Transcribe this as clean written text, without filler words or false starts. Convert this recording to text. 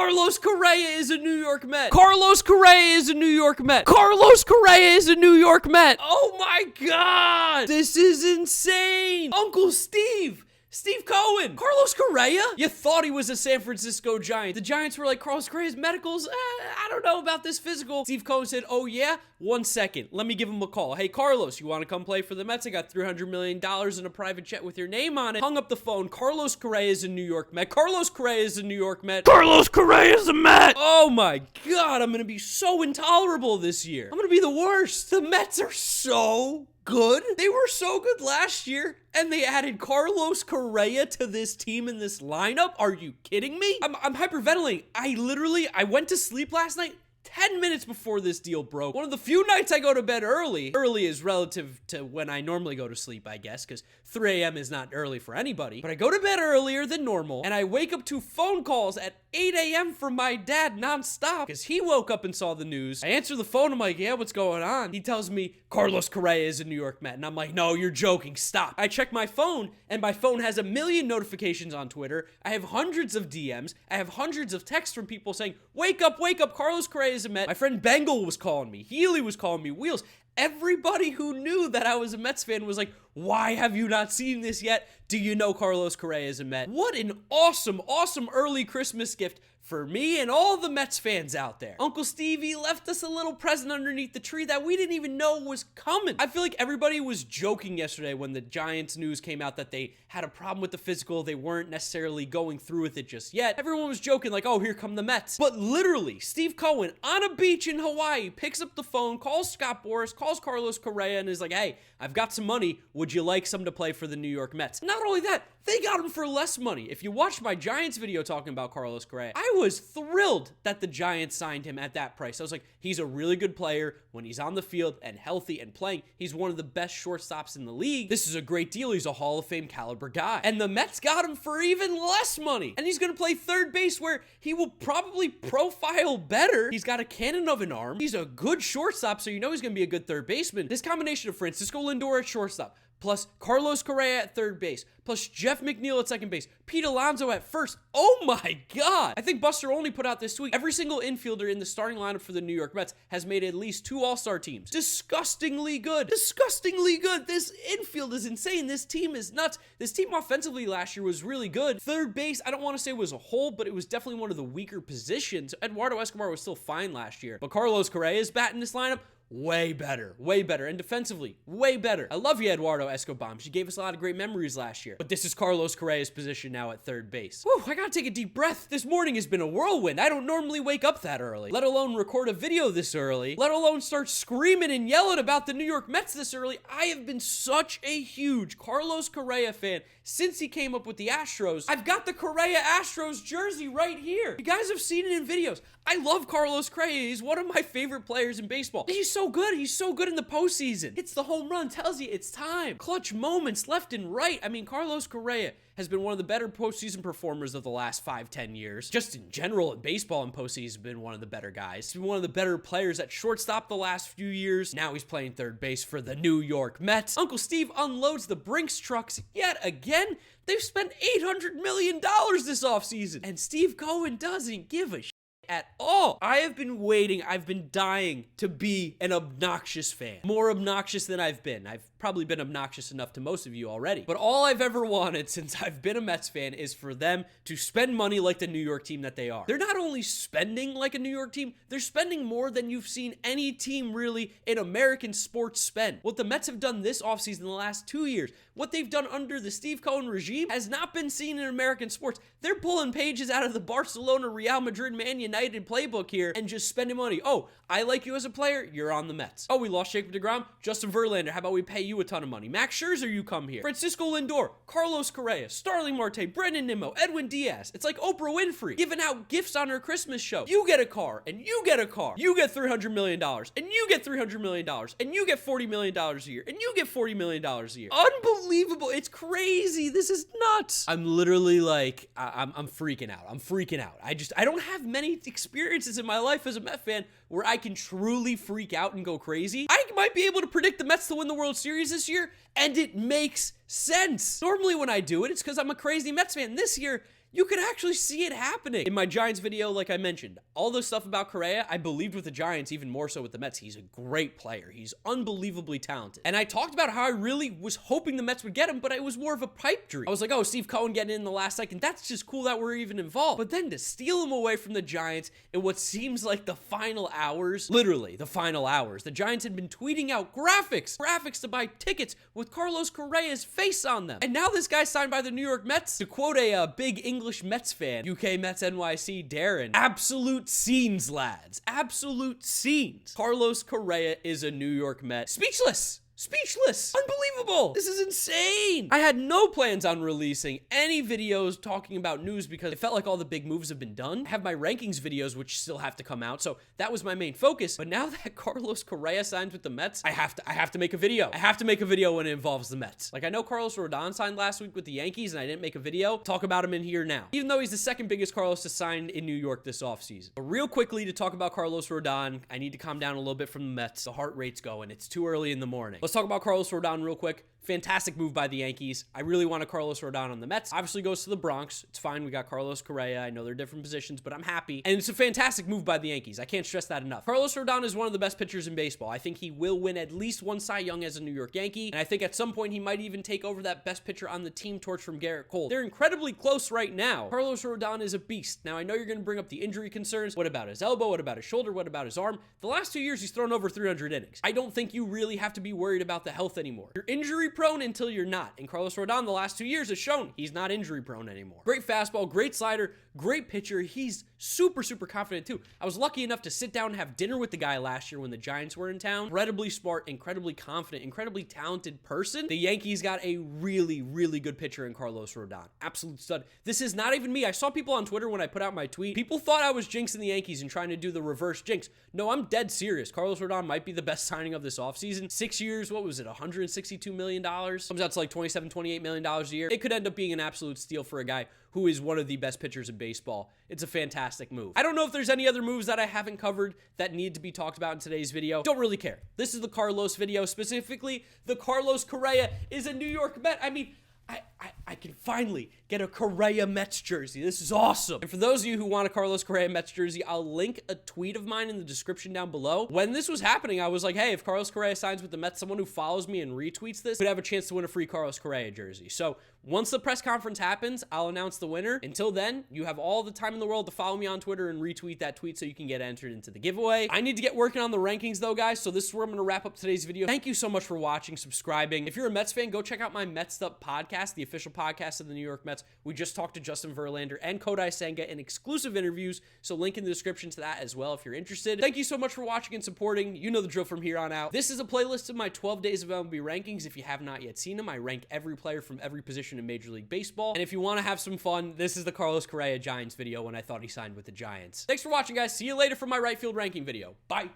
Carlos Correa is a New York Met. Carlos Correa is a New York Met. Carlos Correa is a New York Met. Oh my God. This is insane. Uncle Steve Cohen. Carlos Correa? You thought he was a San Francisco Giant. The Giants were like, Carlos Correa's medicals? I don't know about this physical. Steve Cohen said, oh yeah? 1 second. Let me give him a call. Hey, Carlos, you want to come play for the Mets? I got $300 million in a private jet with your name on it. Hung up the phone. Carlos Correa is a New York Met. Carlos Correa is a New York Met. Carlos Correa is a Met. Oh my God, I'm going to be so intolerable this year. I'm going to be the worst. The Mets are so good. They were so good last year, and they added Carlos Correa to this team in this lineup? Are you kidding me? I'm hyperventilating. I went to sleep last night 10 minutes before this deal broke. One of the few nights I go to bed early. Early is relative to when I normally go to sleep, I guess, because 3 a.m. is not early for anybody. But I go to bed earlier than normal, and I wake up to phone calls at 8 a.m. from my dad nonstop, because he woke up and saw the news. I answer the phone, I'm like, yeah, what's going on? He tells me, Carlos Correa is a New York Met. And I'm like, no, you're joking, stop. I check my phone, and my phone has 1 million notifications on Twitter. I have hundreds of DMs. I have hundreds of texts from people saying, wake up, Carlos Correa is a Met. My friend Bengal was calling me. Healy was calling me. Wheels. Everybody who knew that I was a Mets fan was like, why have you not seen this yet? Do you know Carlos Correa is a Met? What an awesome, awesome early Christmas gift for me and all the Mets fans out there. Uncle Stevie left us a little present underneath the tree that we didn't even know was coming. I feel like everybody was joking yesterday when the Giants news came out that they had a problem with the physical. They weren't necessarily going through with it just yet. Everyone was joking like, oh, here come the Mets. But literally, Steve Cohen on a beach in Hawaii picks up the phone, calls Scott Boras, calls Carlos Correa, and is like, hey, I've got some money. Would you like some to play for the New York Mets? Not only that, they got him for less money. If you watched my Giants video talking about Carlos Correa, I was thrilled that the Giants signed him at that price. I was like, he's a really good player when he's on the field and healthy and playing. He's one of the best shortstops in the league. This is a great deal. He's a Hall of Fame caliber guy. And the Mets got him for even less money. And he's going to play third base where he will probably profile better. He's got a cannon of an arm. He's a good shortstop, so you know he's going to be a good third baseman. This combination of Francisco Lindor at shortstop, plus Carlos Correa at third base, plus Jeff McNeil at second base, Pete Alonso at first. Oh my God. I think Buster Olney put out this tweet. Every single infielder in the starting lineup for the New York Mets has made at least 2 All-Star teams. Disgustingly good. Disgustingly good. This infield is insane. This team is nuts. This team offensively last year was really good. Third base, I don't want to say it was a hole, but it was definitely one of the weaker positions. Eduardo Escobar was still fine last year, but Carlos Correa's bat in this lineup, way better, and defensively, way better. I love you, Eduardo Escobar. You gave us a lot of great memories last year, but this is Carlos Correa's position now at third base. Whew, I gotta take a deep breath. This morning has been a whirlwind. I don't normally wake up that early, let alone record a video this early, let alone start screaming and yelling about the New York Mets this early. I have been such a huge Carlos Correa fan since he came up with the Astros. I've got the Correa Astros jersey right here. You guys have seen it in videos. I love Carlos Correa. He's one of my favorite players in baseball. He's so good. He's so good in the postseason. Hits the home run, tells you it's time. Clutch moments left and right. I mean, Carlos Correa has been one of the better postseason performers of the last 5-10 years. Just in general, in baseball and postseason, has been one of the better guys. He's been one of the better players at shortstop the last few years. Now he's playing third base for the New York Mets. Uncle Steve unloads the Brinks trucks yet again. They've spent $800 million this offseason, and Steve Cohen doesn't give a at all. I have been waiting. I've been dying to be an obnoxious fan. More obnoxious than I've been. I've probably been obnoxious enough to most of you already. But all I've ever wanted since I've been a Mets fan is for them to spend money like the New York team that they are. They're not only spending like a New York team, they're spending more than you've seen any team really in American sports spend. What the Mets have done this offseason in the last 2 years, what they've done under the Steve Cohen regime has not been seen in American sports. They're pulling pages out of the Barcelona, Real Madrid, Man United playbook here and just spending money. Oh, I like you as a player, you're on the Mets. Oh, we lost Jacob deGrom, Justin Verlander, how about we pay you a ton of money? Max Scherzer, you come here. Francisco Lindor, Carlos Correa, Starling Marte, Brendan Nimmo, Edwin Diaz. It's like Oprah Winfrey giving out gifts on her Christmas show. You get a car, and you get a car. You get $300 million, and you get $300 million, and you get $40 million a year, and you get $40 million a year. Unbelievable. It's crazy. This is nuts. I'm literally like, I'm freaking out. I'm freaking out. I don't have many experiences in my life as a Met fan where I can truly freak out and go crazy. I might be able to predict the Mets to win the World Series this year, And it makes sense. Normally when I do it, it's because I'm a crazy Mets fan. This year, you can actually see it happening. In my Giants video, like I mentioned, all the stuff about Correa, I believed with the Giants, even more so with the Mets. He's a great player. He's unbelievably talented. And I talked about how I really was hoping the Mets would get him, but it was more of a pipe dream. I was like, oh, Steve Cohen getting in the last second. That's just cool that we're even involved. But then to steal him away from the Giants in what seems like the final hours, literally the final hours, the Giants had been tweeting out graphics to buy tickets with Carlos Correa's face on them. And now this guy's signed by the New York Mets. To quote a big English Mets fan, UK Mets NYC Darren, absolute scenes, lads. Absolute scenes. Carlos Correa is a New York Met. Speechless. Unbelievable. This is insane. I had no plans on releasing any videos talking about news because it felt like all the big moves have been done. I have my rankings videos, which still have to come out, so that was my main focus. But now that Carlos Correa signs with the Mets, I have to make a video. I have to make a video when it involves the Mets. Like, I know Carlos Rodon signed last week with the Yankees, and I didn't make a video. Talk about him in here now. Even though he's the second biggest Carlos to sign in New York this offseason. But real quickly, to talk about Carlos Rodon, I need to calm down a little bit from the Mets. The heart rate's going. It's too early in the morning. Let's talk about Carlos Rodon real quick. Fantastic move by the Yankees. I really want a Carlos Rodon on the Mets. Obviously goes to the Bronx. It's fine. We got Carlos Correa. I know they're different positions, but I'm happy. And it's a fantastic move by the Yankees. I can't stress that enough. Carlos Rodon is one of the best pitchers in baseball. I think he will win at least one Cy Young as a New York Yankee. And I think at some point he might even take over that best pitcher on the team torch from Garrett Cole. They're incredibly close right now. Carlos Rodon is a beast. Now, I know you're going to bring up the injury concerns. What about his elbow? What about his shoulder? What about his arm? The last 2 years, he's thrown over 300 innings. I don't think you really have to be worried about the health anymore. You're injury prone until you're not. And Carlos Rodon, the last 2 years, has shown he's not injury prone anymore. Great fastball, great slider, great pitcher. He's super confident too. I was lucky enough to sit down and have dinner with the guy last year when the Giants were in town. Incredibly smart, incredibly confident, incredibly talented person. The Yankees got a really good pitcher in Carlos Rodon. Absolute stud. This is not even me. I saw people on Twitter when I put out my tweet. People thought I was jinxing the Yankees and trying to do the reverse jinx. No, I'm dead serious. Carlos Rodon might be the best signing of this offseason. 6 years, what was it, $162 million? Comes out to like $27, $28 million a year. It could end up being an absolute steal for a guy who is one of the best pitchers in baseball. It's a fantastic move. I don't know if there's any other moves that I haven't covered that need to be talked about in today's video. Don't really care. This is the Carlos video, specifically the Carlos Correa is a New York Met. I mean, I can finally get a Correa Mets jersey. This is awesome. And for those of you who want a Carlos Correa Mets jersey, I'll link a tweet of mine in the description down below. When this was happening, I was like, hey, if Carlos Correa signs with the Mets, someone who follows me and retweets this could have a chance to win a free Carlos Correa jersey. So once the press conference happens, I'll announce the winner. Until then, you have all the time in the world to follow me on Twitter and retweet that tweet so you can get entered into the giveaway. I need to get working on the rankings though, guys. So this is where I'm going to wrap up today's video. Thank you so much for watching, subscribing. If you're a Mets fan, go check out my Mets Up podcast, the official podcast of the New York Mets. We just talked to Justin Verlander and Kodai Senga in exclusive interviews, so link in the description to that as well if you're interested. Thank you so much for watching and supporting. You know the drill from here on out. This is a playlist of my 12 days of MLB rankings. If you have not yet seen them, I rank every player from every position in Major League Baseball. And if you want to have some fun, this is the Carlos Correa Giants video when I thought he signed with the Giants. Thanks for watching, guys. See you later for my right field ranking video. Bye.